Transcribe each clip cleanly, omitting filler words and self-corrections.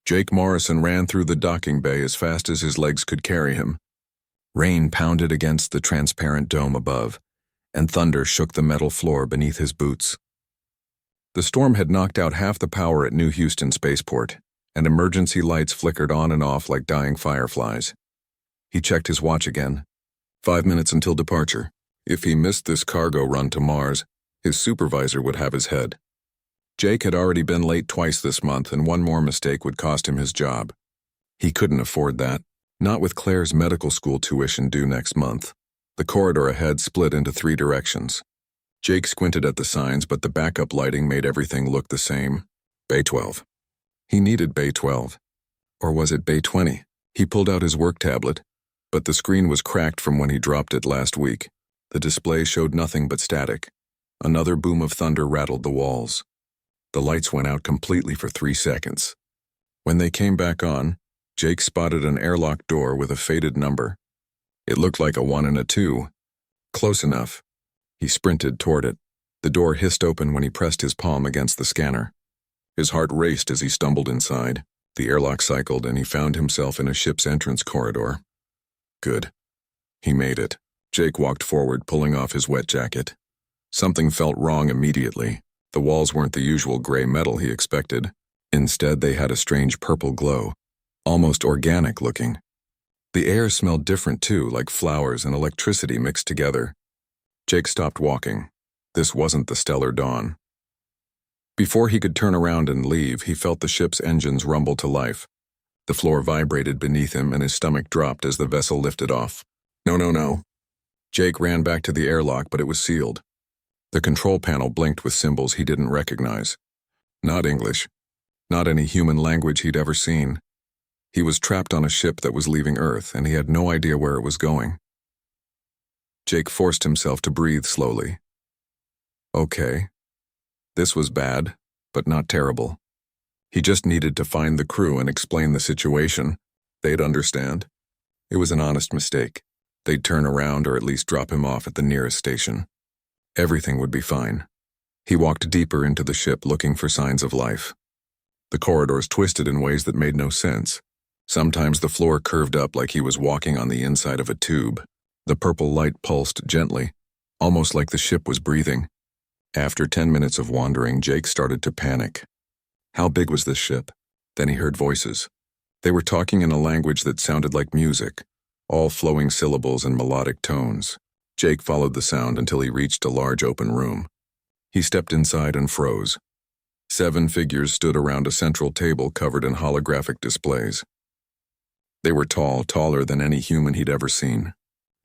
Jake Morrison ran through the docking bay as fast as his legs could carry him. Rain pounded against the transparent dome above, and thunder shook the metal floor beneath his boots. The storm had knocked out half the power at New Houston Spaceport, and emergency lights flickered on and off like dying fireflies. He checked his watch again. 5 minutes until departure. If he missed this cargo run to Mars, his supervisor would have his head. Jake had already been late twice this month, and one more mistake would cost him his job. He couldn't afford that, not with Claire's medical school tuition due next month. The corridor ahead split into 3 directions. Jake squinted at the signs, but the backup lighting made everything look the same. Bay 12. He needed Bay 12. Or was it Bay 20? He pulled out his work tablet, but the screen was cracked from when he dropped it last week. The display showed nothing but static. Another boom of thunder rattled the walls. The lights went out completely for 3 seconds. When they came back on, Jake spotted an airlock door with a faded number. It looked like a 1 and a 2. Close enough. He sprinted toward it. The door hissed open when he pressed his palm against the scanner. His heart raced as he stumbled inside. The airlock cycled, and he found himself in a ship's entrance corridor. Good. He made it. Jake walked forward, pulling off his wet jacket. Something felt wrong immediately. The walls weren't the usual gray metal he expected. Instead, they had a strange purple glow, almost organic looking. The air smelled different too, like flowers and electricity mixed together. Jake stopped walking. This wasn't the stellar dawn. Before he could turn around and leave, he felt the ship's engines rumble to life. The floor vibrated beneath him, and his stomach dropped as the vessel lifted off. No. Jake ran back to the airlock, but it was sealed. The control panel blinked with symbols he didn't recognize. Not English. Not any human language he'd ever seen. He was trapped on a ship that was leaving Earth, and he had no idea where it was going. Jake forced himself to breathe slowly. Okay. This was bad, but not terrible. He just needed to find the crew and explain the situation. They'd understand. It was an honest mistake. They'd turn around or at least drop him off at the nearest station. Everything would be fine. He walked deeper into the ship, looking for signs of life. The corridors twisted in ways that made no sense. Sometimes the floor curved up like he was walking on the inside of a tube. The purple light pulsed gently, almost like the ship was breathing. After 10 minutes of wandering, Jake started to panic. How big was this ship? Then he heard voices. They were talking in a language that sounded like music, all flowing syllables and melodic tones. Jake followed the sound until he reached a large open room. He stepped inside and froze. 7 figures stood around a central table covered in holographic displays. They were tall, taller than any human he'd ever seen.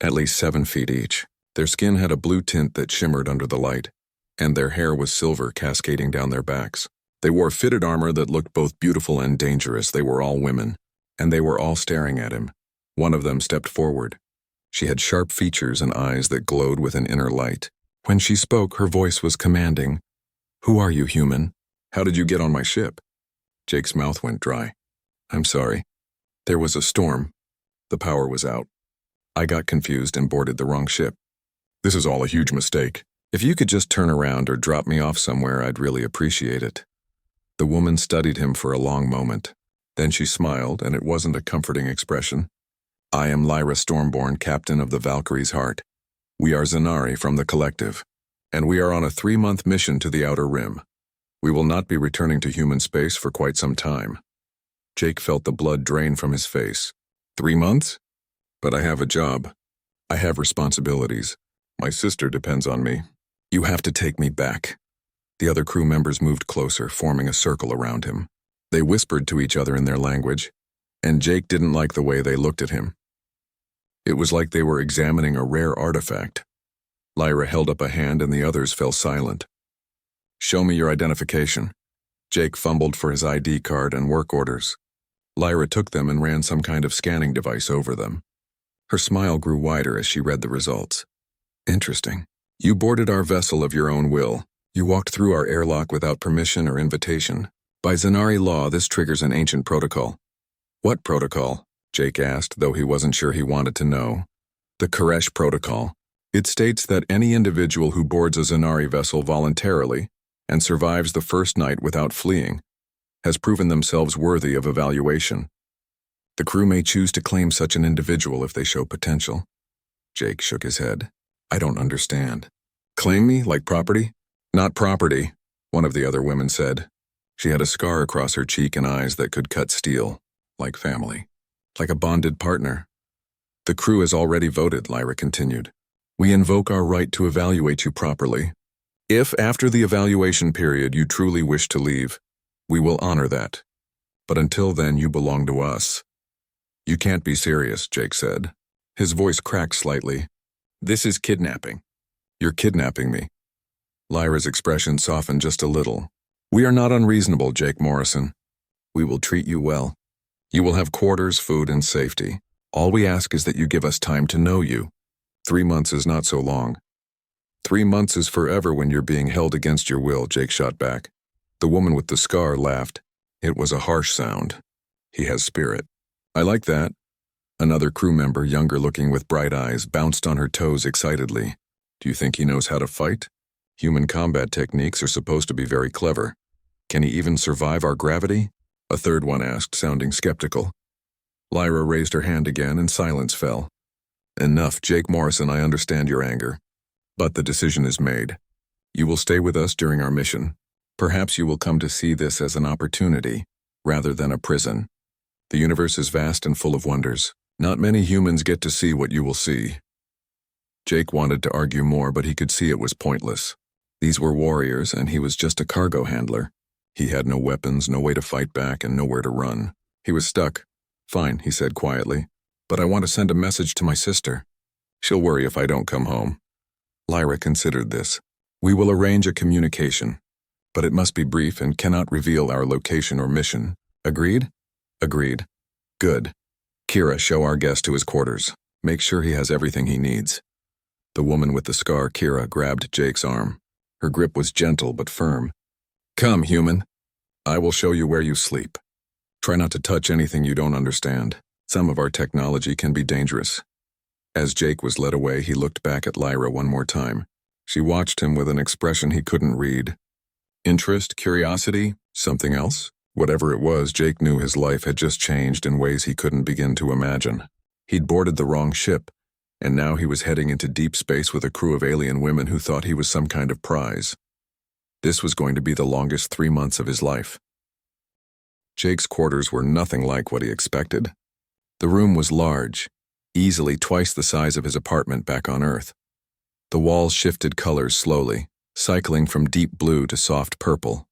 At least 7 feet each. Their skin had a blue tint that shimmered under the light, and their hair was silver cascading down their backs. They wore fitted armor that looked both beautiful and dangerous. They were all women, and they were all staring at him. One of them stepped forward. She had sharp features and eyes that glowed with an inner light. When she spoke, her voice was commanding. "Who are you, human? How did you get on my ship?" Jake's mouth went dry. "I'm sorry. There was a storm. The power was out. I got confused and boarded the wrong ship. This is all a huge mistake. If you could just turn around or drop me off somewhere, I'd really appreciate it." The woman studied him for a long moment. Then she smiled, and it wasn't a comforting expression. "I am Lyra Stormborn, captain of the Valkyrie's Heart. We are Zanari from the Collective, and we are on a 3-month mission to the Outer Rim. We will not be returning to human space for quite some time." Jake felt the blood drain from his face. 3 months? But I have a job. I have responsibilities. My sister depends on me. You have to take me back. The other crew members moved closer, forming a circle around him. They whispered to each other in their language, and Jake didn't like the way they looked at him. It was like they were examining a rare artifact. Lyra held up a hand and the others fell silent. "Show me your identification." Jake fumbled for his ID card and work orders. Lyra took them and ran some kind of scanning device over them. Her smile grew wider as she read the results. "Interesting. You boarded our vessel of your own will. You walked through our airlock without permission or invitation. By Zanari law, this triggers an ancient protocol." "What protocol?" Jake asked, though he wasn't sure he wanted to know. "The Koresh Protocol. It states that any individual who boards a Zanari vessel voluntarily and survives the first night without fleeing has proven themselves worthy of evaluation. The crew may choose to claim such an individual if they show potential. Jake shook his head. I don't understand. Claim me like property? Not property, one of the other women said. She had a scar across her cheek and eyes that could cut steel, like family, like a bonded partner. The crew has already voted, Lyra continued. We invoke our right to evaluate you properly. If, after the evaluation period, you truly wish to leave, we will honor that. But until then, you belong to us. You can't be serious, Jake said. His voice cracked slightly. This is kidnapping. You're kidnapping me. Lyra's expression softened just a little. We are not unreasonable, Jake Morrison. We will treat you well. You will have quarters, food, and safety. All we ask is that you give us time to know you. 3 months is not so long. 3 months is forever when you're being held against your will, Jake shot back. The woman with the scar laughed. It was a harsh sound. He has spirit. I like that. Another crew member, younger looking with bright eyes, bounced on her toes excitedly. Do you think he knows how to fight? Human combat techniques are supposed to be very clever. Can he even survive our gravity? A third one asked, sounding skeptical. Lyra raised her hand again and silence fell. Enough, Jake Morrison, I understand your anger. But the decision is made. You will stay with us during our mission. Perhaps you will come to see this as an opportunity, rather than a prison. The universe is vast and full of wonders. Not many humans get to see what you will see. Jake wanted to argue more, but he could see it was pointless. These were warriors, and he was just a cargo handler. He had no weapons, no way to fight back, and nowhere to run. He was stuck. Fine, he said quietly. But I want to send a message to my sister. She'll worry if I don't come home. Lyra considered this. We will arrange a communication, but it must be brief and cannot reveal our location or mission. Agreed? Agreed. Good. Kira, show our guest to his quarters. Make sure he has everything he needs. The woman with the scar, Kira, grabbed Jake's arm. Her grip was gentle but firm. Come, human. I will show you where you sleep. Try not to touch anything you don't understand. Some of our technology can be dangerous. As Jake was led away, he looked back at Lyra one more time. She watched him with an expression he couldn't read. Interest, curiosity, something else? Whatever it was, Jake knew his life had just changed in ways he couldn't begin to imagine. He'd boarded the wrong ship, and now he was heading into deep space with a crew of alien women who thought he was some kind of prize. This was going to be the longest 3 months of his life. Jake's quarters were nothing like what he expected. The room was large, easily twice the size of his apartment back on Earth. The walls shifted colors slowly, cycling from deep blue to soft purple.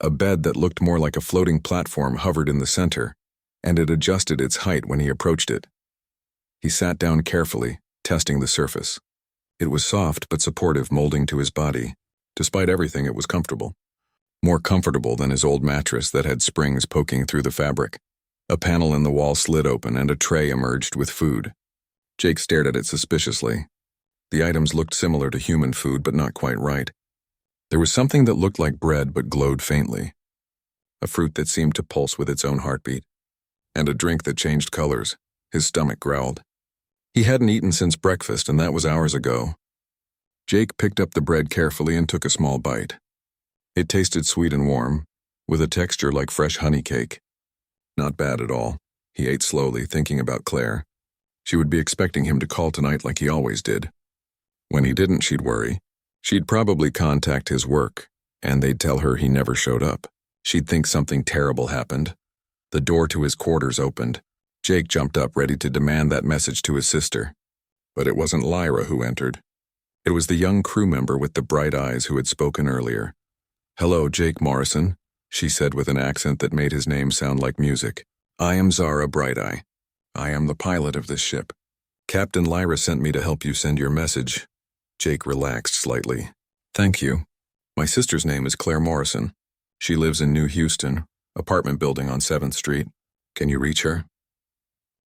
A bed that looked more like a floating platform hovered in the center, and it adjusted its height when he approached it. He sat down carefully, testing the surface. It was soft but supportive, molding to his body. Despite everything, it was comfortable. More comfortable than his old mattress that had springs poking through the fabric. A panel in the wall slid open and a tray emerged with food. Jake stared at it suspiciously. The items looked similar to human food, but not quite right. There was something that looked like bread but glowed faintly. A fruit that seemed to pulse with its own heartbeat. And a drink that changed colors. His stomach growled. He hadn't eaten since breakfast, and that was hours ago. Jake picked up the bread carefully and took a small bite. It tasted sweet and warm, with a texture like fresh honey cake. Not bad at all. He ate slowly, thinking about Claire. She would be expecting him to call tonight like he always did. When he didn't, she'd worry. She'd probably contact his work, and they'd tell her he never showed up. She'd think something terrible happened. The door to his quarters opened. Jake jumped up, ready to demand that message to his sister. But it wasn't Lyra who entered. It was the young crew member with the bright eyes who had spoken earlier. Hello, Jake Morrison, she said with an accent that made his name sound like music. I am Zara Brighteye. I am the pilot of this ship. Captain Lyra sent me to help you send your message. Jake relaxed slightly. Thank you. My sister's name is Claire Morrison. She lives in New Houston, apartment building on 7th Street. Can you reach her?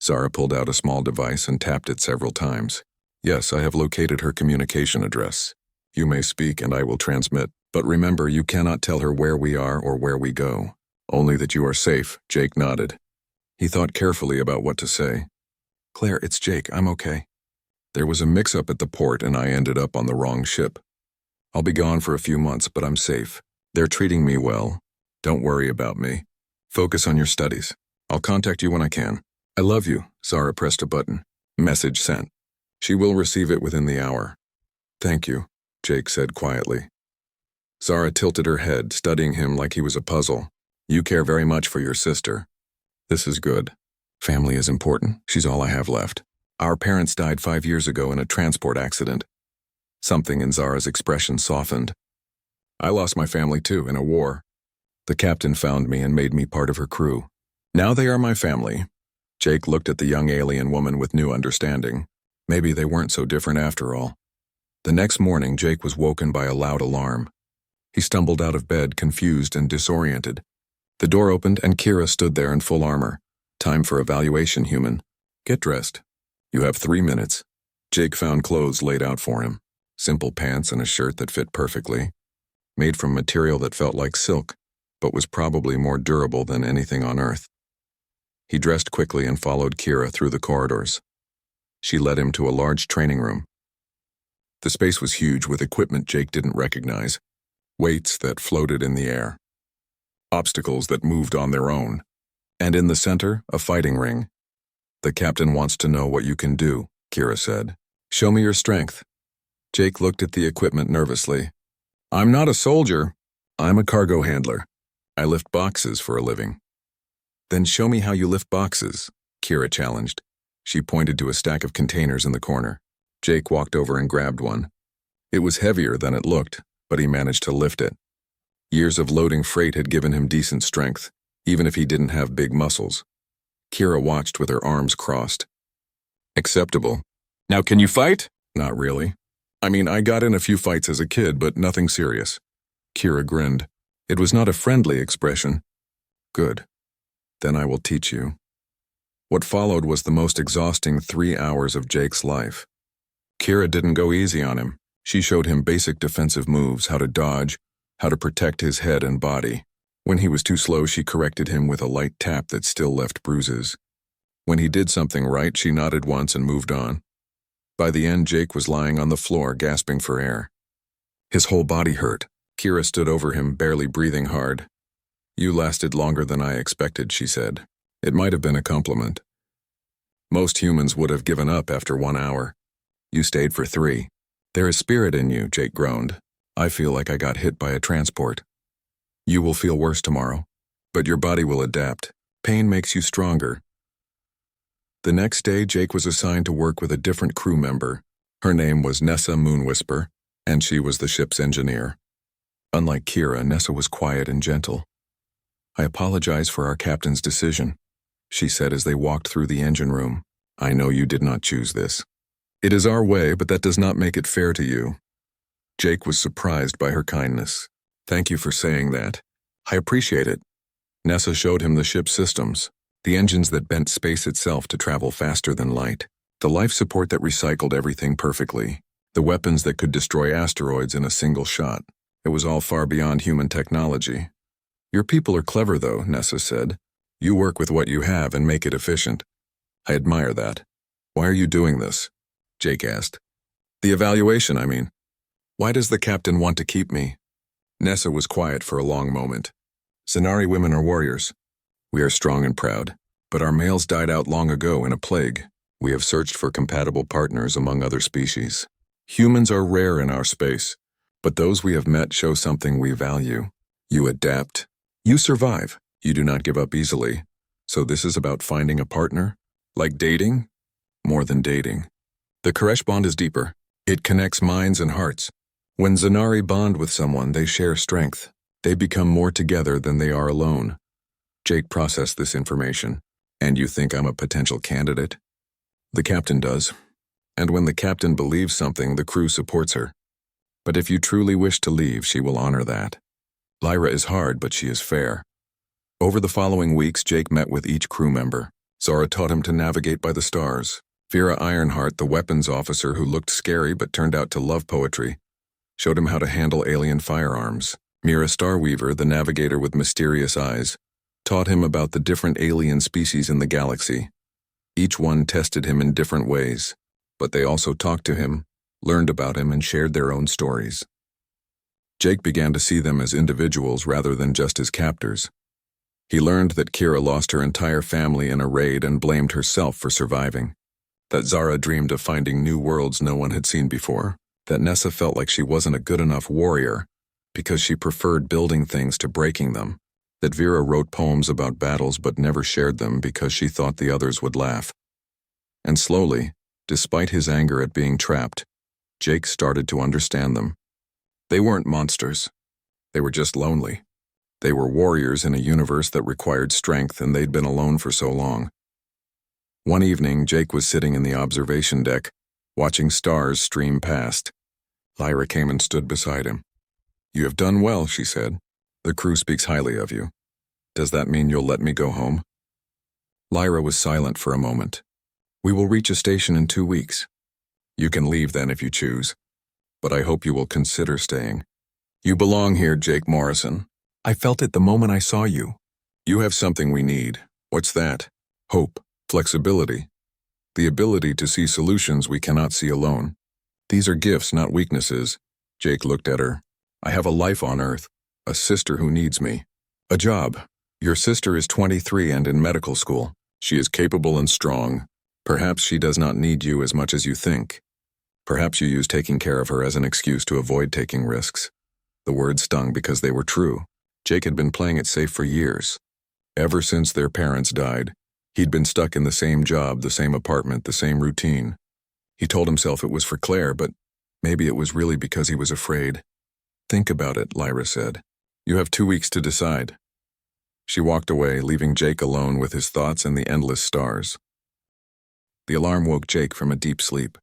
Zara pulled out a small device and tapped it several times. Yes, I have located her communication address. You may speak and I will transmit, but remember you cannot tell her where we are or where we go. Only that you are safe, Jake nodded. He thought carefully about what to say. Claire, it's Jake, I'm okay. There was a mix-up at the port and I ended up on the wrong ship. I'll be gone for a few months, but I'm safe. They're treating me well. Don't worry about me. Focus on your studies. I'll contact you when I can. I love you. Zara pressed a button. Message sent. She will receive it within the hour. Thank you, Jake said quietly. Zara tilted her head, studying him like he was a puzzle. You care very much for your sister. This is good. Family is important. She's all I have left. Our parents died 5 years ago in a transport accident. Something in Zara's expression softened. I lost my family too, in a war. The captain found me and made me part of her crew. Now they are my family. Jake looked at the young alien woman with new understanding. Maybe they weren't so different after all. The next morning, Jake was woken by a loud alarm. He stumbled out of bed, confused and disoriented. The door opened and Kira stood there in full armor. Time for evaluation, human. Get dressed. You have 3 minutes. Jake found clothes laid out for him. Simple pants and a shirt that fit perfectly. Made from material that felt like silk, but was probably more durable than anything on Earth. He dressed quickly and followed Kira through the corridors. She led him to a large training room. The space was huge with equipment Jake didn't recognize. Weights that floated in the air. Obstacles that moved on their own. And in the center, a fighting ring. The captain wants to know what you can do, Kira said. Show me your strength. Jake looked at the equipment nervously. I'm not a soldier. I'm a cargo handler. I lift boxes for a living. Then show me how you lift boxes, Kira challenged. She pointed to a stack of containers in the corner. Jake walked over and grabbed one. It was heavier than it looked, but he managed to lift it. Years of loading freight had given him decent strength, even if he didn't have big muscles. Kira watched with her arms crossed. Acceptable. Now can you fight? Not really. I mean, I got in a few fights as a kid, but nothing serious. Kira grinned. It was not a friendly expression. Good. Then I will teach you. What followed was the most exhausting 3 hours of Jake's life. Kira didn't go easy on him. She showed him basic defensive moves, how to dodge, how to protect his head and body. When he was too slow, she corrected him with a light tap that still left bruises. When he did something right, she nodded once and moved on. By the end, Jake was lying on the floor, gasping for air. His whole body hurt. Kira stood over him, barely breathing hard. You lasted longer than I expected, she said. It might have been a compliment. Most humans would have given up after 1 hour. You stayed for 3. There is spirit in you, Jake groaned. I feel like I got hit by a transport. You will feel worse tomorrow, but your body will adapt. Pain makes you stronger. The next day, Jake was assigned to work with a different crew member. Her name was Nessa Moonwhisper, and she was the ship's engineer. Unlike Kira, Nessa was quiet and gentle. I apologize for our captain's decision, she said as they walked through the engine room. I know you did not choose this. It is our way, but that does not make it fair to you. Jake was surprised by her kindness. Thank you for saying that. I appreciate it. Nessa showed him the ship's systems, the engines that bent space itself to travel faster than light, the life support that recycled everything perfectly, the weapons that could destroy asteroids in a single shot. It was all far beyond human technology. Your people are clever, though, Nessa said. You work with what you have and make it efficient. I admire that. Why are you doing this? Jake asked. The evaluation, I mean. Why does the captain want to keep me? Nessa was quiet for a long moment. Zanari women are warriors. We are strong and proud, but our males died out long ago in a plague. We have searched for compatible partners among other species. Humans are rare in our space, but those we have met show something we value. You adapt. You survive. You do not give up easily. So this is about finding a partner? Like dating? More than dating. The Koresh bond is deeper. It connects minds and hearts. When Zanari bond with someone, they share strength. They become more together than they are alone. Jake processed this information. And you think I'm a potential candidate? The captain does. And when the captain believes something, the crew supports her. But if you truly wish to leave, she will honor that. Lyra is hard, but she is fair. Over the following weeks, Jake met with each crew member. Zara taught him to navigate by the stars. Vera Ironheart, the weapons officer who looked scary but turned out to love poetry, showed him how to handle alien firearms. Mira Starweaver, the navigator with mysterious eyes, taught him about the different alien species in the galaxy. Each one tested him in different ways, but they also talked to him, learned about him, and shared their own stories. Jake began to see them as individuals rather than just as captors. He learned that Kira lost her entire family in a raid and blamed herself for surviving. That Zara dreamed of finding new worlds no one had seen before. That Nessa felt like she wasn't a good enough warrior because she preferred building things to breaking them. That Vera wrote poems about battles but never shared them because she thought the others would laugh. And slowly, despite his anger at being trapped, Jake started to understand them. They weren't monsters. They were just lonely. They were warriors in a universe that required strength, and they'd been alone for so long. One evening, Jake was sitting in the observation deck, watching stars stream past. Lyra came and stood beside him. "You have done well," she said. "The crew speaks highly of you. Does that mean you'll let me go home?" Lyra was silent for a moment. "We will reach a station in 2 weeks. You can leave then if you choose, but I hope you will consider staying. You belong here, Jake Morrison. I felt it the moment I saw you. You have something we need. What's that? Hope, flexibility, the ability to see solutions we cannot see alone. These are gifts, not weaknesses." Jake looked at her. "I have a life on Earth, a sister who needs me, a job. Your sister is 23 and in medical school. She is capable and strong. Perhaps she does not need you as much as you think. Perhaps you use taking care of her as an excuse to avoid taking risks." The words stung because they were true. Jake had been playing it safe for years. Ever since their parents died, he'd been stuck in the same job, the same apartment, the same routine. He told himself it was for Claire, but maybe it was really because he was afraid. "Think about it," Lyra said. "You have 2 weeks to decide." She walked away, leaving Jake alone with his thoughts and the endless stars. The alarm woke Jake from a deep sleep.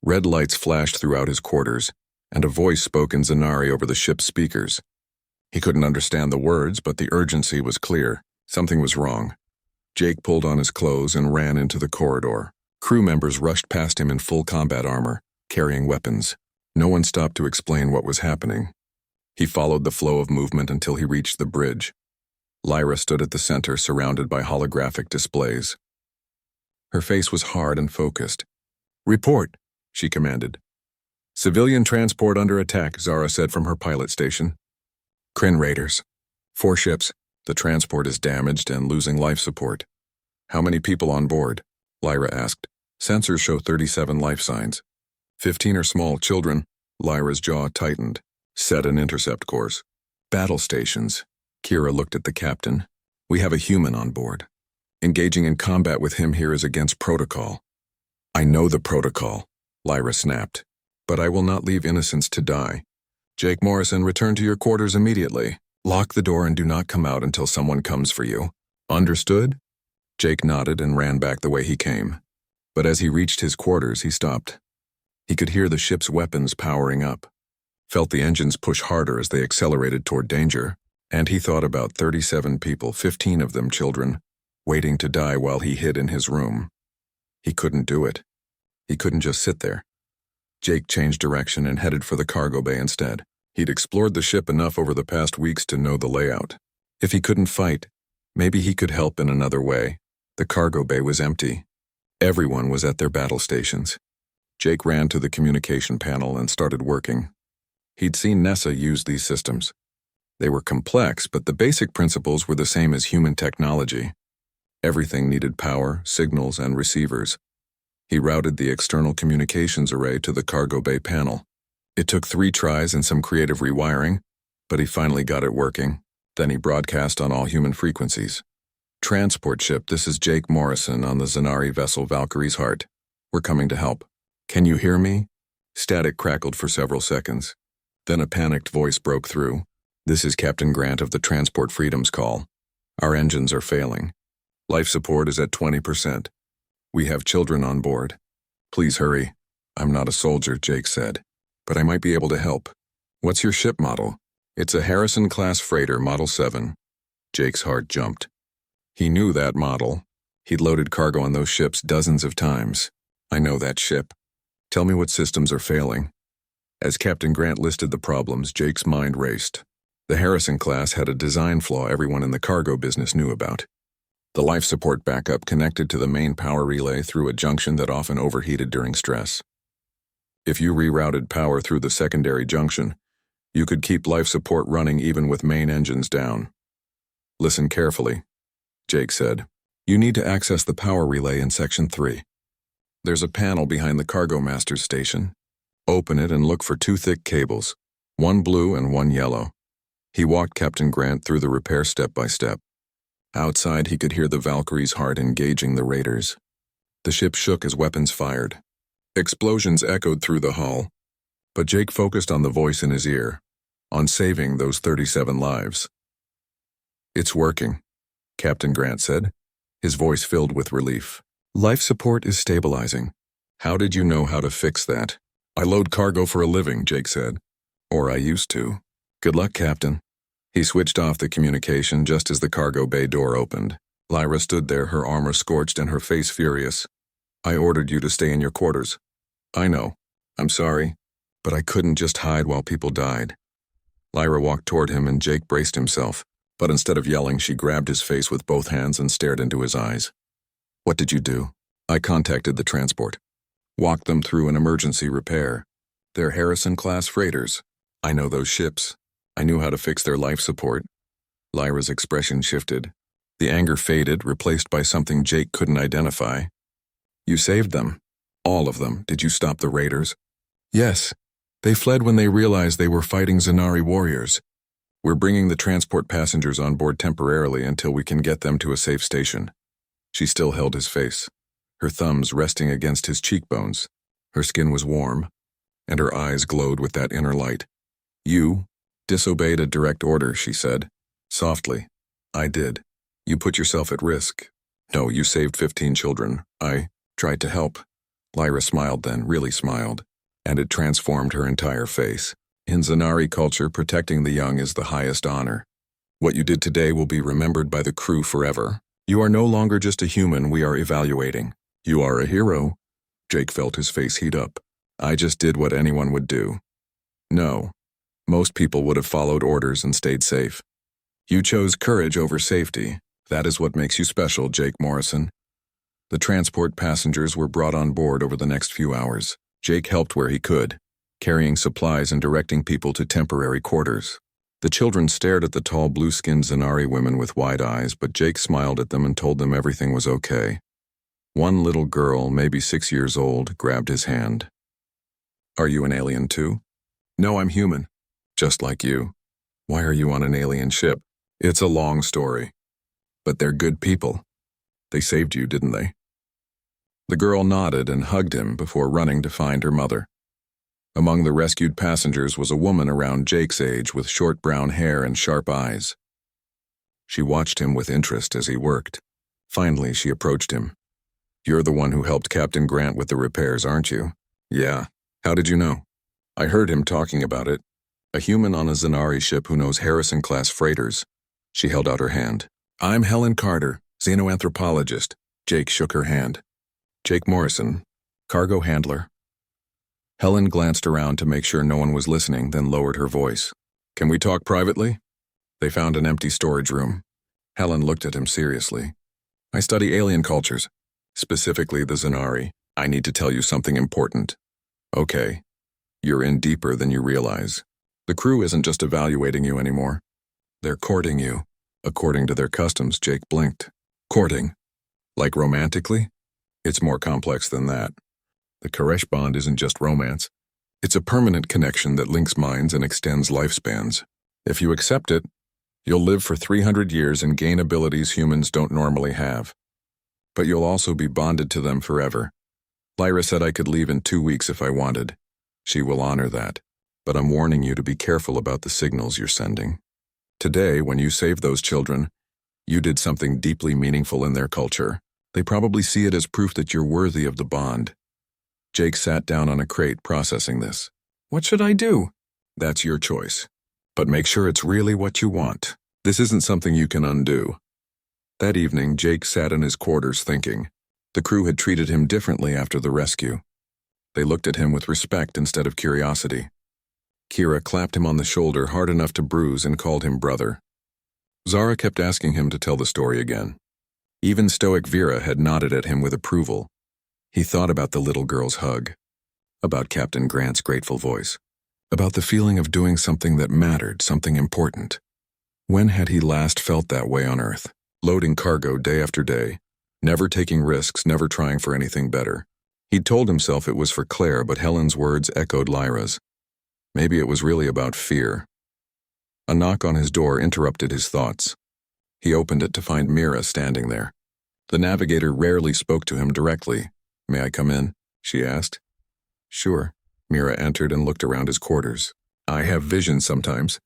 Red lights flashed throughout his quarters, and a voice spoke in Zanari over the ship's speakers. He couldn't understand the words, but the urgency was clear. Something was wrong. Jake pulled on his clothes and ran into the corridor. Crew members rushed past him in full combat armor, carrying weapons. No one stopped to explain what was happening. He followed the flow of movement until he reached the bridge. Lyra stood at the center, surrounded by holographic displays. Her face was hard and focused. "Report," she commanded. "Civilian transport under attack," Zara said from her pilot station. "Kryn raiders. 4 ships. The transport is damaged and losing life support." "How many people on board?" Lyra asked. "Sensors show 37 life signs. 15 are small children." Lyra's jaw tightened. "Set an intercept course." "Battle stations." Kira looked at the captain. "We have a human on board. Engaging in combat with him here is against protocol." "I know the protocol," Lyra snapped. "But I will not leave innocents to die. Jake Morrison, return to your quarters immediately. Lock the door and do not come out until someone comes for you. Understood?" Jake nodded and ran back the way he came. But as he reached his quarters, he stopped. He could hear the ship's weapons powering up, felt the engines push harder as they accelerated toward danger, and he thought about 37 people, 15 of them children, waiting to die while he hid in his room. He couldn't do it. He couldn't just sit there. Jake changed direction and headed for the cargo bay instead. He'd explored the ship enough over the past weeks to know the layout. If he couldn't fight, maybe he could help in another way. The cargo bay was empty. Everyone was at their battle stations. Jake ran to the communication panel and started working. He'd seen Nessa use these systems. They were complex, but the basic principles were the same as human technology. Everything needed power, signals, and receivers. He routed the external communications array to the cargo bay panel. It took 3 tries and some creative rewiring, but he finally got it working. Then he broadcast on all human frequencies. "Transport ship, this is Jake Morrison on the Zanari vessel Valkyrie's Heart. We're coming to help. Can you hear me?" Static crackled for several seconds. Then a panicked voice broke through. "This is Captain Grant of the Transport Freedom's call. Our engines are failing. Life support is at 20%. We have children on board. Please hurry." "I'm not a soldier," Jake said, "but I might be able to help." "What's your ship model?" "It's a Harrison-class freighter, Model 7. Jake's heart jumped. He knew that model. He'd loaded cargo on those ships dozens of times. "I know that ship. Tell me what systems are failing." As Captain Grant listed the problems, Jake's mind raced. The Harrison class had a design flaw everyone in the cargo business knew about. The life support backup connected to the main power relay through a junction that often overheated during stress. If you rerouted power through the secondary junction, You could keep life support running even with main engines down. Listen carefully, Jake said. You need to access the power relay in Section 3. There's a panel behind the Cargo Master's station. Open it and look for 2 thick cables, one blue and one yellow. He walked Captain Grant through the repair step by step. Outside, he could hear the Valkyrie's heart engaging the raiders. The ship shook as weapons fired. Explosions echoed through the hull, but Jake focused on the voice in his ear, on saving those 37 lives. It's working, Captain Grant said, his voice filled with relief. Life support is stabilizing. How did you know how to fix that? I load cargo for a living, Jake said. Or I used to. Good luck, Captain. He switched off the communication just as the cargo bay door opened. Lyra stood there, her armor scorched and her face furious. I ordered you to stay in your quarters. I know. I'm sorry. But I couldn't just hide while people died. Lyra walked toward him and Jake braced himself, but instead of yelling, she grabbed his face with both hands and stared into his eyes. What did you do? I contacted the transport. Walked them through an emergency repair. They're Harrison-class freighters. I know those ships. I knew how to fix their life support. Lyra's expression shifted. The anger faded, replaced by something Jake couldn't identify. You saved them. All of them. Did you stop the raiders? Yes. They fled when they realized they were fighting Zanari warriors. We're bringing the transport passengers on board temporarily until we can get them to a safe station. She still held his face, her thumbs resting against his cheekbones. Her skin was warm, and her eyes glowed with that inner light. You disobeyed a direct order, she said, softly. I did. You put yourself at risk. No, you saved 15 children. I tried to help. Lyra smiled then, really smiled, and it transformed her entire face. In Zanari culture, protecting the young is the highest honor. What you did today will be remembered by the crew forever. You are no longer just a human we are evaluating. You are a hero. Jake felt his face heat up. I just did what anyone would do. No. Most people would have followed orders and stayed safe. You chose courage over safety. That is what makes you special, Jake Morrison. The transport passengers were brought on board over the next few hours. Jake helped where he could, carrying supplies and directing people to temporary quarters. The children stared at the tall blue-skinned Zanari women with wide eyes, but Jake smiled at them and told them everything was okay. One little girl, maybe 6 years old, grabbed his hand. Are you an alien too? No, I'm human. Just like you. Why are you on an alien ship? It's a long story. But they're good people. They saved you, didn't they? The girl nodded and hugged him before running to find her mother. Among the rescued passengers was a woman around Jake's age with short brown hair and sharp eyes. She watched him with interest as he worked. Finally, she approached him. You're the one who helped Captain Grant with the repairs, aren't you? Yeah. How did you know? I heard him talking about it. A human on a Zanari ship who knows Harrison-class freighters. She held out her hand. I'm Helen Carter, xenoanthropologist. Jake shook her hand. Jake Morrison, cargo handler. Helen glanced around to make sure no one was listening, then lowered her voice. Can we talk privately? They found an empty storage room. Helen looked at him seriously. I study alien cultures, specifically the Zanari. I need to tell you something important. Okay. You're in deeper than you realize. The crew isn't just evaluating you anymore. They're courting you. According to their customs, Jake blinked. Courting? Like romantically? It's more complex than that. The Koresh bond isn't just romance. It's a permanent connection that links minds and extends lifespans. If you accept it, you'll live for 300 years and gain abilities humans don't normally have. But you'll also be bonded to them forever. Lyra said I could leave in 2 weeks if I wanted. She will honor that. But I'm warning you to be careful about the signals you're sending. Today, when you saved those children, you did something deeply meaningful in their culture. They probably see it as proof that you're worthy of the bond. Jake sat down on a crate processing this. What should I do? That's your choice. But make sure it's really what you want. This isn't something you can undo. That evening, Jake sat in his quarters thinking. The crew had treated him differently after the rescue. They looked at him with respect instead of curiosity. Kira clapped him on the shoulder hard enough to bruise and called him brother. Zara kept asking him to tell the story again. Even stoic Vera had nodded at him with approval. He thought about the little girl's hug, about Captain Grant's grateful voice, about the feeling of doing something that mattered, something important. When had he last felt that way on Earth? Loading cargo day after day, never taking risks, never trying for anything better. He'd told himself it was for Claire, but Helen's words echoed Lyra's. Maybe it was really about fear. A knock on his door interrupted his thoughts. He opened it to find Mira standing there. The navigator rarely spoke to him directly. "May I come in?" she asked. "Sure." Mira entered and looked around his quarters. "I have visions sometimes,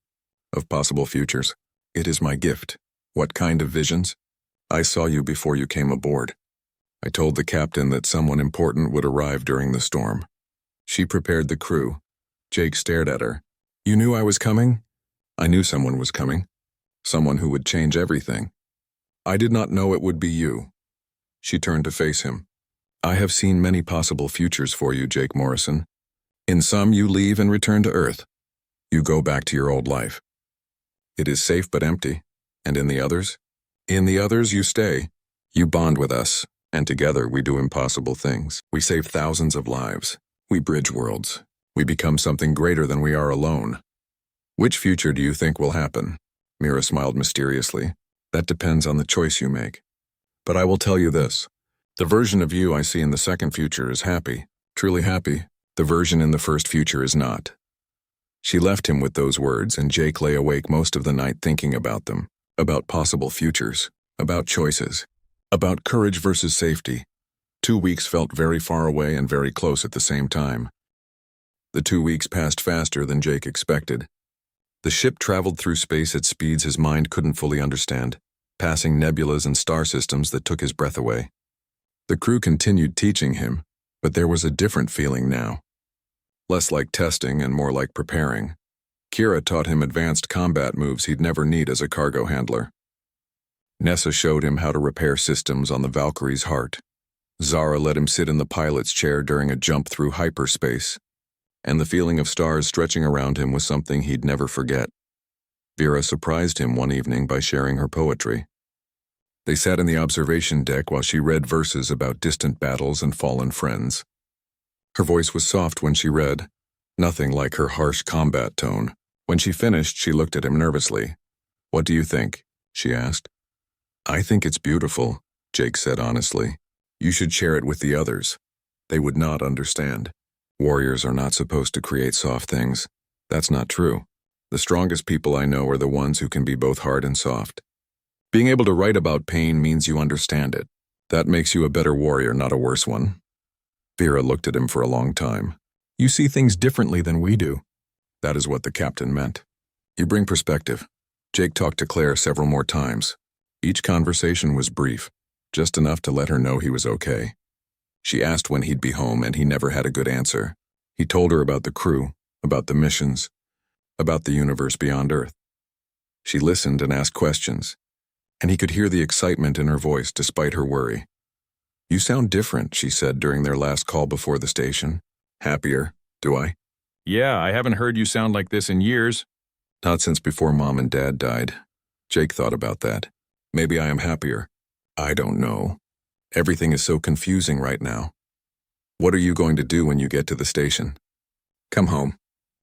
of possible futures. It is my gift." "What kind of visions?" "I saw you before you came aboard. I told the captain that someone important would arrive during the storm." She prepared the crew. Jake stared at her. "You knew I was coming?" "I knew someone was coming. Someone who would change everything. I did not know it would be you." She turned to face him. "I have seen many possible futures for you, Jake Morrison. In some, you leave and return to Earth. You go back to your old life. It is safe but empty. And in the others? In the others, you stay. You bond with us, and together we do impossible things. We save thousands of lives. We bridge worlds. We become something greater than we are alone. Which future do you think will happen?" Mira smiled mysteriously. "That depends on the choice you make. But I will tell you this. The version of you I see in the second future is happy, truly happy. The version in the first future is not." She left him with those words, and Jake lay awake most of the night thinking about them, about possible futures, about choices, about courage versus safety. 2 weeks felt very far away and very close at the same time. The 2 weeks passed faster than Jake expected. The ship traveled through space at speeds his mind couldn't fully understand, passing nebulas and star systems that took his breath away. The crew continued teaching him, but there was a different feeling now. Less like testing and more like preparing. Kira taught him advanced combat moves he'd never need as a cargo handler. Nessa showed him how to repair systems on the Valkyrie's heart. Zara let him sit in the pilot's chair during a jump through hyperspace, and the feeling of stars stretching around him was something he'd never forget. Vera surprised him one evening by sharing her poetry. They sat in the observation deck while she read verses about distant battles and fallen friends. Her voice was soft when she read, nothing like her harsh combat tone. When she finished, she looked at him nervously. "What do you think?" she asked. "I think it's beautiful," Jake said honestly. "You should share it with the others. They would not understand. Warriors are not supposed to create soft things. That's not true. The strongest people I know are the ones who can be both hard and soft. Being able to write about pain means you understand it. That makes you a better warrior, not a worse one." Vera looked at him for a long time. "You see things differently than we do." That is what the captain meant. "You bring perspective." Jake talked to Claire several more times. Each conversation was brief, just enough to let her know he was okay. She asked when he'd be home, and he never had a good answer. He told her about the crew, about the missions, about the universe beyond Earth. She listened and asked questions, and he could hear the excitement in her voice despite her worry. "You sound different," she said during their last call before the station. "Happier, do I?" "Yeah, I haven't heard you sound like this in years." "Not since before Mom and Dad died." Jake thought about that. "Maybe I am happier. I don't know. Everything is so confusing right now." "What are you going to do when you get to the station?" "Come home.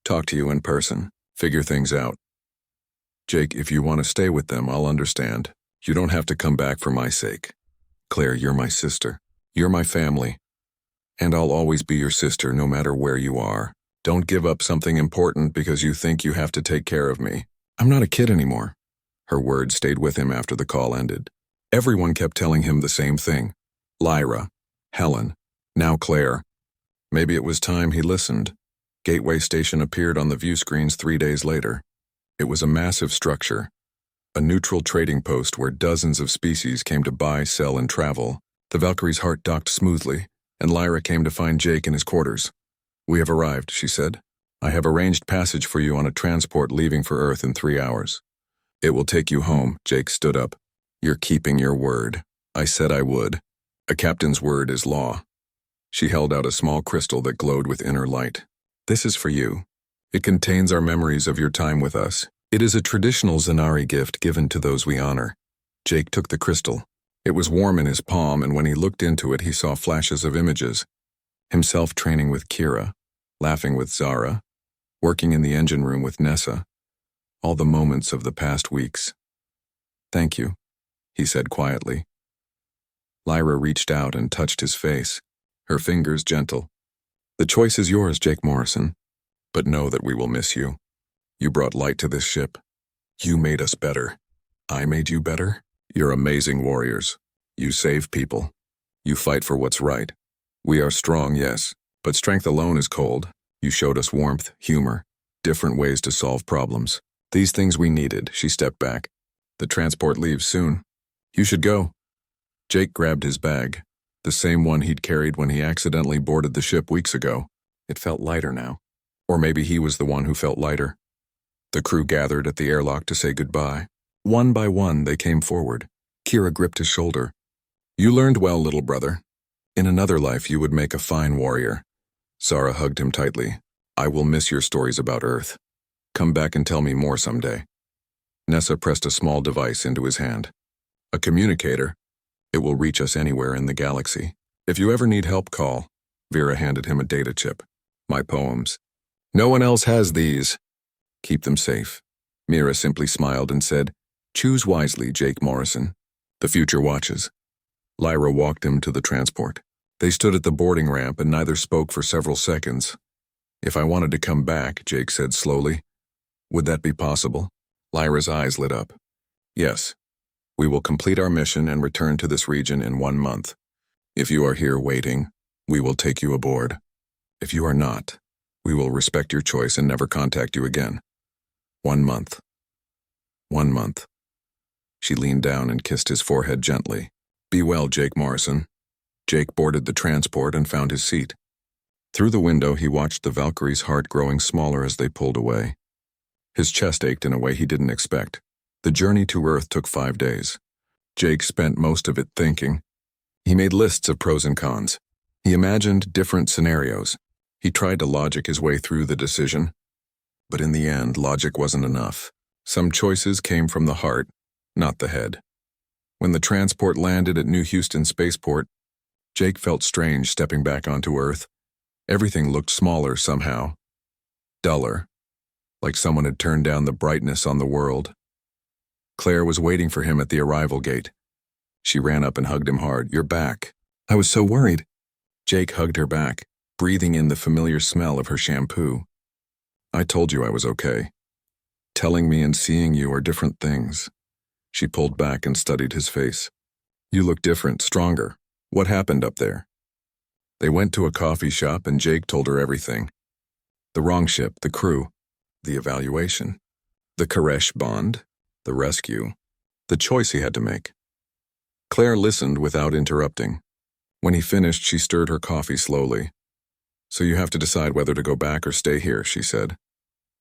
Talk to you in person. Figure things out." "Jake, if you want to stay with them, I'll understand. You don't have to come back for my sake. Claire, you're my sister. You're my family. And I'll always be your sister no matter where you are. Don't give up something important because you think you have to take care of me. I'm not a kid anymore." Her words stayed with him after the call ended. Everyone kept telling him the same thing. Lyra, Helen, now Claire. Maybe it was time he listened. Gateway Station appeared on the view screens 3 days later. It was a massive structure, a neutral trading post where dozens of species came to buy, sell, and travel. The Valkyrie's heart docked smoothly, and Lyra came to find Jake in his quarters. "We have arrived," she said. "I have arranged passage for you on a transport leaving for Earth in 3 hours. It will take you home." Jake stood up. "You're keeping your word. I said I would. A captain's word is law." She held out a small crystal that glowed with inner light. "This is for you. It contains our memories of your time with us. It is a traditional Zanari gift given to those we honor." Jake took the crystal. It was warm in his palm, and when he looked into it, he saw flashes of images. Himself training with Kira, laughing with Zara, working in the engine room with Nessa, all the moments of the past weeks. "Thank you," he said quietly. Lyra reached out and touched his face, her fingers gentle. "The choice is yours, Jake Morrison, but know that we will miss you. You brought light to this ship. You made us better. I made you better. You're amazing warriors. You save people. You fight for what's right. We are strong, yes, but strength alone is cold. You showed us warmth, humor, different ways to solve problems. These things we needed." She stepped back. "The transport leaves soon. You should go." Jake grabbed his bag, the same one he'd carried when he accidentally boarded the ship weeks ago. It felt lighter now. Or maybe he was the one who felt lighter. The crew gathered at the airlock to say goodbye. One by one, they came forward. Kira gripped his shoulder. "You learned well, little brother. In another life, you would make a fine warrior." Zara hugged him tightly. "I will miss your stories about Earth. Come back and tell me more someday." Nessa pressed a small device into his hand. "A communicator. It will reach us anywhere in the galaxy. If you ever need help, call." Vera handed him a data chip. "My poems. No one else has these. Keep them safe." Mira simply smiled and said, "Choose wisely, Jake Morrison. The future watches." Lyra walked him to the transport. They stood at the boarding ramp and neither spoke for several seconds. "If I wanted to come back," Jake said slowly, "would that be possible?" Lyra's eyes lit up. "Yes. We will complete our mission and return to this region in 1 month. If you are here waiting, we will take you aboard. If you are not, we will respect your choice and never contact you again. 1 month. 1 month." She leaned down and kissed his forehead gently. "Be well, Jake Morrison." Jake boarded the transport and found his seat. Through the window, he watched the Valkyrie's heart growing smaller as they pulled away. His chest ached in a way he didn't expect. The journey to Earth took 5 days. Jake spent most of it thinking. He made lists of pros and cons. He imagined different scenarios. He tried to logic his way through the decision. But in the end, logic wasn't enough. Some choices came from the heart, not the head. When the transport landed at New Houston Spaceport, Jake felt strange stepping back onto Earth. Everything looked smaller somehow. Duller. Like someone had turned down the brightness on the world. Claire was waiting for him at the arrival gate. She ran up and hugged him hard. "You're back. I was so worried." Jake hugged her back, breathing in the familiar smell of her shampoo. "I told you I was okay. Telling me and seeing you are different things." She pulled back and studied his face. "You look different, stronger. What happened up there?" They went to a coffee shop and Jake told her everything. The wrong ship, the crew, the evaluation, the Koresh bond, the rescue, the choice he had to make. Claire listened without interrupting. When he finished, she stirred her coffee slowly. "So you have to decide whether to go back or stay here," she said.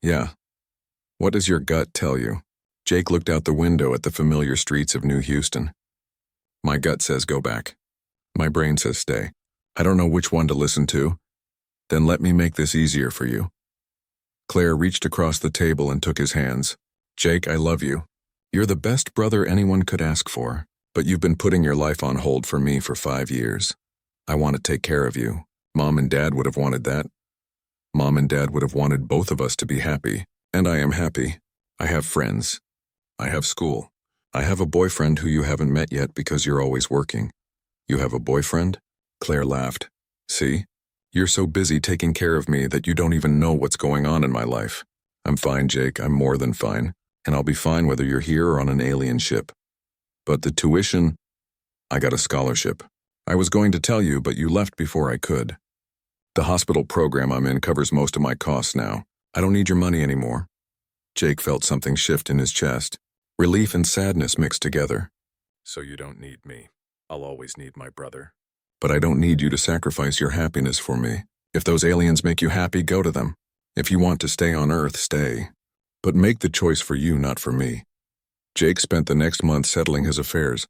"Yeah. What does your gut tell you?" Jake looked out the window at the familiar streets of New Houston. "My gut says go back. My brain says stay. I don't know which one to listen to. Then let me make this easier for you." Claire reached across the table and took his hands. "Jake, I love you. You're the best brother anyone could ask for, but you've been putting your life on hold for me for 5 years. I want to take care of you. Mom and Dad would have wanted that. Mom and Dad would have wanted both of us to be happy, and I am happy. I have friends. I have school. I have a boyfriend who you haven't met yet because you're always working." "You have a boyfriend?" Claire laughed. "See? You're so busy taking care of me that you don't even know what's going on in my life. I'm fine, Jake. I'm more than fine. And I'll be fine whether you're here or on an alien ship. But the tuition, I got a scholarship. I was going to tell you, but you left before I could. The hospital program I'm in covers most of my costs now. I don't need your money anymore." Jake felt something shift in his chest. Relief and sadness mixed together. "So you don't need me. I'll always need my brother. But I don't need you to sacrifice your happiness for me. If those aliens make you happy, go to them. If you want to stay on Earth, stay. But make the choice for you, not for me." Jake spent the next month settling his affairs.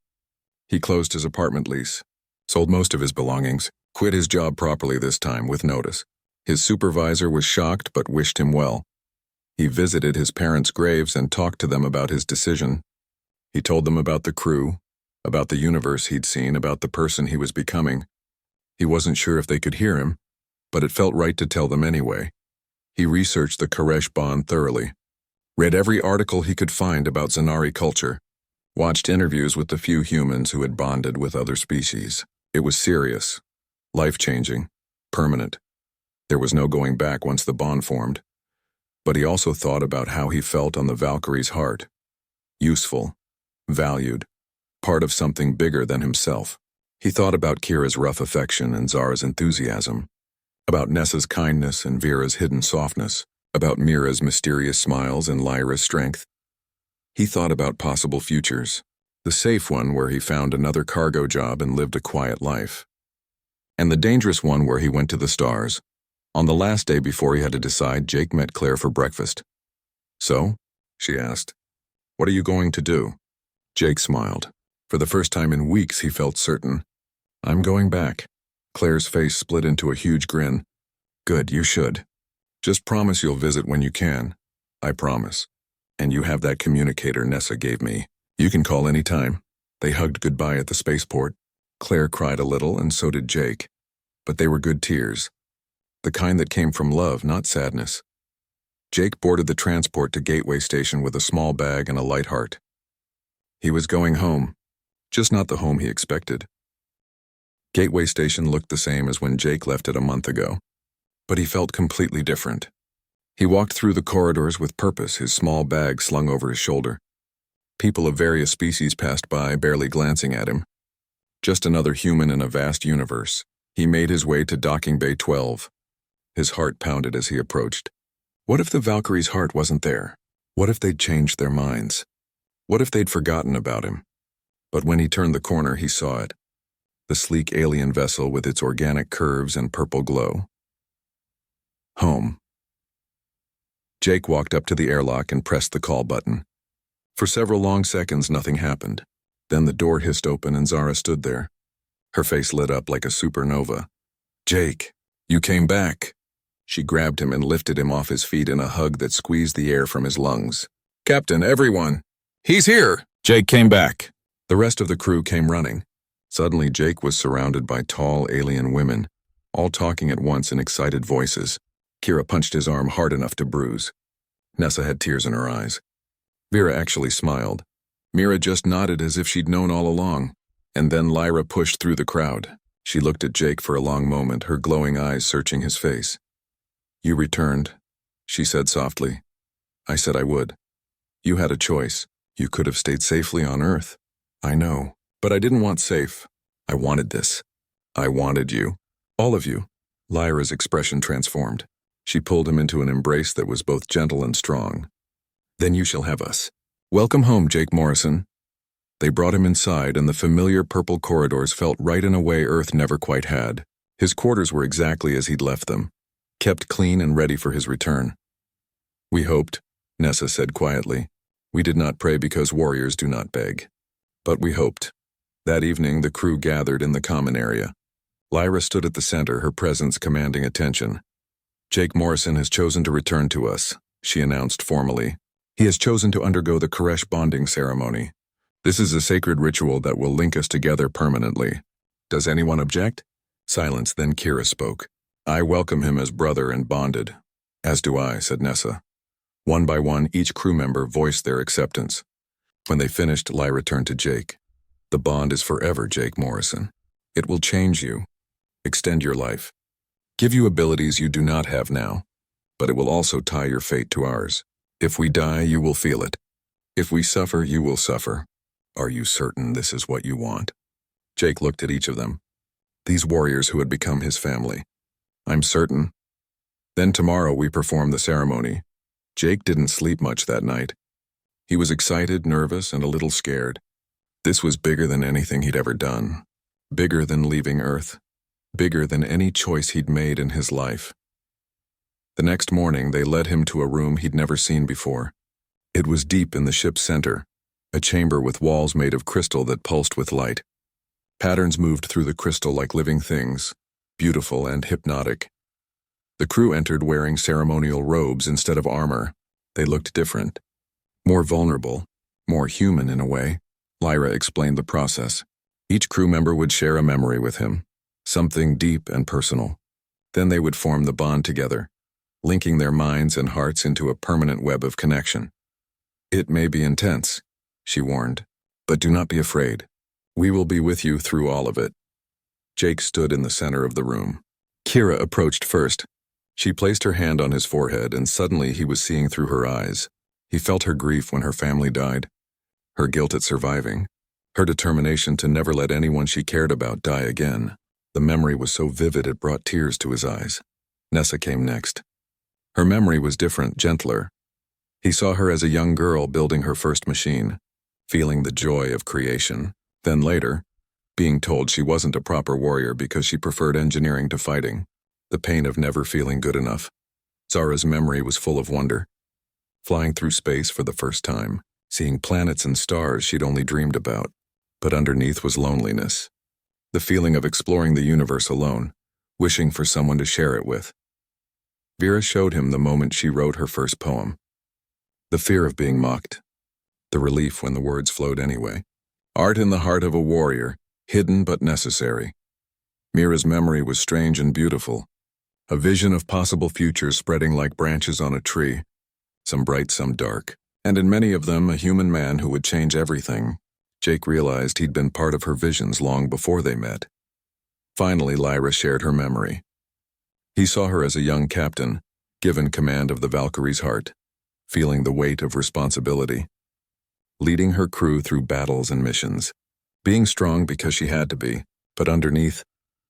He closed his apartment lease, sold most of his belongings, quit his job properly this time with notice. His supervisor was shocked but wished him well. He visited his parents' graves and talked to them about his decision. He told them about the crew, about the universe he'd seen, about the person he was becoming. He wasn't sure if they could hear him, but it felt right to tell them anyway. He researched the Koresh bond thoroughly, read every article he could find about Zanari culture, watched interviews with the few humans who had bonded with other species. It was serious, life-changing, permanent. There was no going back once the bond formed. But he also thought about how he felt on the Valkyrie's heart. Useful, valued, part of something bigger than himself. He thought about Kira's rough affection and Zara's enthusiasm, about Nessa's kindness and Vera's hidden softness, about Mira's mysterious smiles and Lyra's strength. He thought about possible futures, the safe one where he found another cargo job and lived a quiet life, and the dangerous one where he went to the stars. On the last day before he had to decide, Jake met Claire for breakfast. "So?" she asked. "What are you going to do?" Jake smiled. For the first time in weeks, he felt certain. "I'm going back." Claire's face split into a huge grin. "Good, you should. Just promise you'll visit when you can." "I promise. And you have that communicator Nessa gave me. You can call any time." They hugged goodbye at the spaceport. Claire cried a little, and so did Jake. But they were good tears. The kind that came from love, not sadness. Jake boarded the transport to Gateway Station with a small bag and a light heart. He was going home, just not the home he expected. Gateway Station looked the same as when Jake left it a month ago, but he felt completely different. He walked through the corridors with purpose, his small bag slung over his shoulder. People of various species passed by, barely glancing at him. Just another human in a vast universe. He made his way to Docking Bay 12. His heart pounded as he approached. What if the Valkyrie's heart wasn't there? What if they'd changed their minds? What if they'd forgotten about him? But when he turned the corner, he saw it. The sleek alien vessel with its organic curves and purple glow. Home. Jake walked up to the airlock and pressed the call button. For several long seconds, nothing happened. Then the door hissed open and Zara stood there. Her face lit up like a supernova. "Jake, you came back." She grabbed him and lifted him off his feet in a hug that squeezed the air from his lungs. "Captain, everyone! He's here!" Jake came back. The rest of the crew came running. Suddenly, Jake was surrounded by tall alien women, all talking at once in excited voices. Kira punched his arm hard enough to bruise. Nessa had tears in her eyes. Vera actually smiled. Mira just nodded as if she'd known all along. And then Lyra pushed through the crowd. She looked at Jake for a long moment, her glowing eyes searching his face. "You returned," she said softly. "I said I would. You had a choice. You could have stayed safely on Earth. I know, but I didn't want safe. I wanted this. I wanted you. All of you." Lyra's expression transformed. She pulled him into an embrace that was both gentle and strong. "Then you shall have us. Welcome home, Jake Morrison." They brought him inside, and the familiar purple corridors felt right in a way Earth never quite had. His quarters were exactly as he'd left them, kept clean and ready for his return. "We hoped," Nessa said quietly. "We did not pray because warriors do not beg. But we hoped." That evening, the crew gathered in the common area. Lyra stood at the center, her presence commanding attention. "Jake Morrison has chosen to return to us," she announced formally. "He has chosen to undergo the Koresh bonding ceremony. This is a sacred ritual that will link us together permanently. Does anyone object?" Silence, then Kira spoke. "I welcome him as brother and bonded." "As do I," said Nessa. One by one, each crew member voiced their acceptance. When they finished, Lyra turned to Jake. "The bond is forever, Jake Morrison. It will change you, extend your life, give you abilities you do not have now, but it will also tie your fate to ours. If we die, you will feel it. If we suffer, you will suffer. Are you certain this is what you want?" Jake looked at each of them. These warriors who had become his family. "I'm certain." Then tomorrow we perform the ceremony. Jake didn't sleep much that night. He was excited, nervous, and a little scared. This was bigger than anything he'd ever done. Bigger than leaving Earth. Bigger than any choice he'd made in his life. The next morning, they led him to a room he'd never seen before. It was deep in the ship's center, a chamber with walls made of crystal that pulsed with light. Patterns moved through the crystal like living things, beautiful and hypnotic. The crew entered wearing ceremonial robes instead of armor. They looked different. More vulnerable, more human in a way. Lyra explained the process. Each crew member would share a memory with him, something deep and personal. Then they would form the bond together. linking their minds and hearts into a permanent web of connection. "It may be intense," she warned, "but do not be afraid. We will be with you through all of it." Jake stood in the center of the room. Kira approached first. She placed her hand on his forehead, and suddenly he was seeing through her eyes. He felt her grief when her family died, her guilt at surviving, her determination to never let anyone she cared about die again. The memory was so vivid it brought tears to his eyes. Nessa came next. Her memory was different, gentler. He saw her as a young girl building her first machine, feeling the joy of creation. Then later, being told she wasn't a proper warrior because she preferred engineering to fighting. The pain of never feeling good enough. Zara's memory was full of wonder. Flying through space for the first time, seeing planets and stars she'd only dreamed about. But underneath was loneliness. The feeling of exploring the universe alone, wishing for someone to share it with. Vera showed him the moment she wrote her first poem. The fear of being mocked. The relief when the words flowed anyway. Art in the heart of a warrior, hidden but necessary. Mira's memory was strange and beautiful. A vision of possible futures spreading like branches on a tree, some bright, some dark, and in many of them a human man who would change everything. Jake realized he'd been part of her visions long before they met. Finally, Lyra shared her memory. He saw her as a young captain, given command of the Valkyrie's heart, feeling the weight of responsibility, leading her crew through battles and missions, being strong because she had to be, but underneath,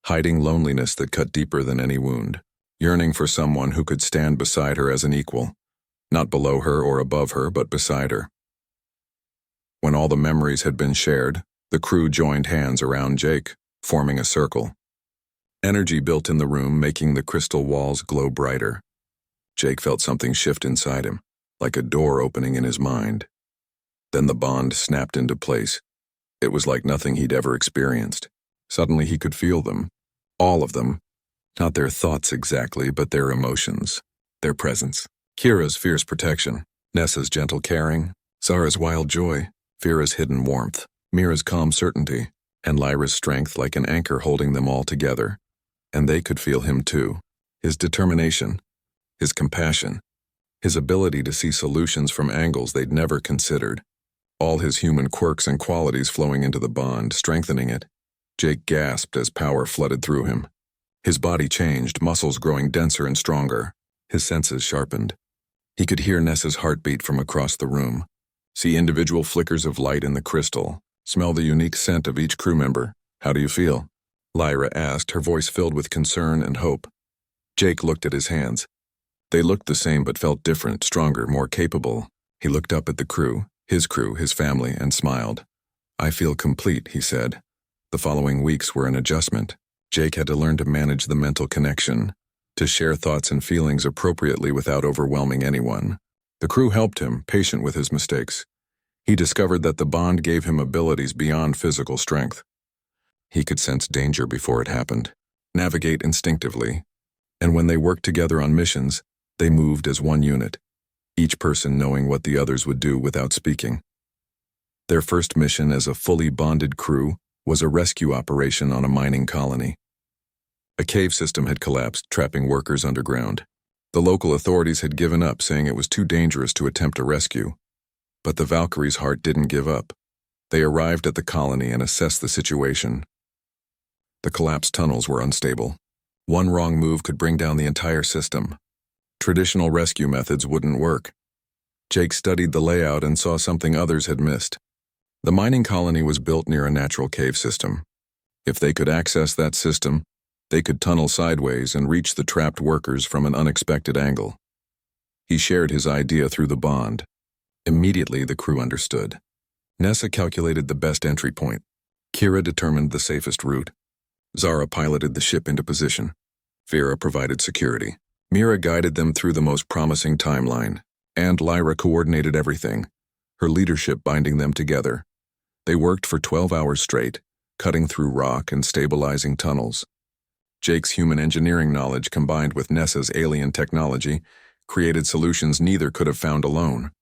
hiding loneliness that cut deeper than any wound, yearning for someone who could stand beside her as an equal, not below her or above her, but beside her. When all the memories had been shared, the crew joined hands around Jake, forming a circle. Energy built in the room, making the crystal walls glow brighter. Jake felt something shift inside him, like a door opening in his mind. Then the bond snapped into place. It was like nothing he'd ever experienced. Suddenly he could feel them, all of them. Not their thoughts exactly, but their emotions, their presence. Kira's fierce protection, Nessa's gentle caring, Zara's wild joy, Vera's hidden warmth, Mira's calm certainty, and Lyra's strength like an anchor holding them all together. And they could feel him too. His determination, his compassion, his ability to see solutions from angles they'd never considered. All his human quirks and qualities flowing into the bond, strengthening it. Jake gasped as power flooded through him. His body changed, muscles growing denser and stronger, his senses sharpened. He could hear Nessa's heartbeat from across the room, see individual flickers of light in the crystal, smell the unique scent of each crew member. "How do you feel?" Lyra asked, her voice filled with concern and hope. Jake looked at his hands. They looked the same but felt different, stronger, more capable. He looked up at the crew, his family, and smiled. "I feel complete," he said. The following weeks were an adjustment. Jake had to learn to manage the mental connection, to share thoughts and feelings appropriately without overwhelming anyone. The crew helped him, patient with his mistakes. He discovered that the bond gave him abilities beyond physical strength. He could sense danger before it happened, navigate instinctively, and when they worked together on missions, they moved as one unit, each person knowing what the others would do without speaking. Their first mission as a fully bonded crew was a rescue operation on a mining colony. A cave system had collapsed, trapping workers underground. The local authorities had given up, saying it was too dangerous to attempt a rescue. But the Valkyrie's heart didn't give up. They arrived at the colony and assessed the situation. The collapsed tunnels were unstable. One wrong move could bring down the entire system. Traditional rescue methods wouldn't work. Jake studied the layout and saw something others had missed. The mining colony was built near a natural cave system. If they could access that system, they could tunnel sideways and reach the trapped workers from an unexpected angle. He shared his idea through the bond. Immediately, the crew understood. Nessa calculated the best entry point. Kira determined the safest route. Zara piloted the ship into position. Vera provided security. Mira guided them through the most promising timeline, and Lyra coordinated everything, her leadership binding them together. They worked for 12 hours straight, cutting through rock and stabilizing tunnels. Jake's human engineering knowledge combined with Nessa's alien technology created solutions neither could have found alone.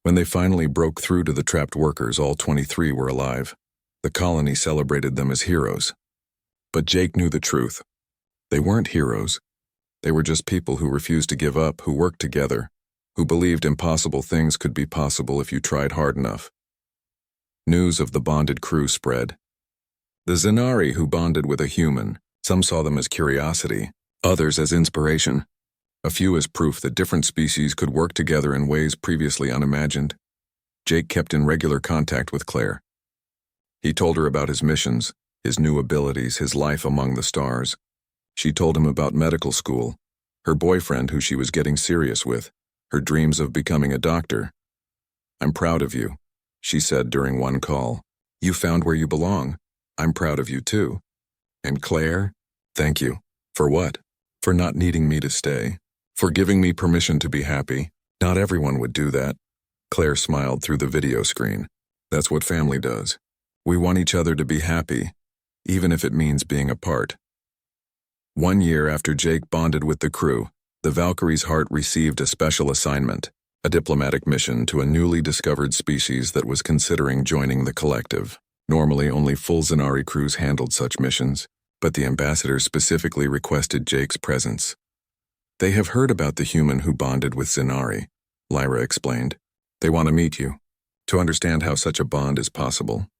When they finally broke through to the trapped workers, all 23 were alive. The colony celebrated them as heroes. But Jake knew the truth. They weren't heroes. They were just people who refused to give up, who worked together, who believed impossible things could be possible if you tried hard enough. News of the bonded crew spread. The Zenari who bonded with a human, some saw them as curiosity, others as inspiration, a few as proof that different species could work together in ways previously unimagined. Jake kept in regular contact with Claire. He told her about his missions, his new abilities, his life among the stars. She told him about medical school, her boyfriend who she was getting serious with, her dreams of becoming a doctor. "I'm proud of you," she said during one call. "You found where you belong. I'm proud of you too." And Claire, "Thank you." For what? For not needing me to stay. For giving me permission to be happy. Not everyone would do that. Claire smiled through the video screen. That's what family does. We want each other to be happy, even if it means being apart. 1 year after Jake bonded with the crew, the Valkyrie's heart received a special assignment, a diplomatic mission to a newly discovered species that was considering joining the collective. Normally, only full Zenari crews handled such missions, but the ambassador specifically requested Jake's presence. "They have heard about the human who bonded with Zenari," Lyra explained. "They want to meet you, to understand how such a bond is possible."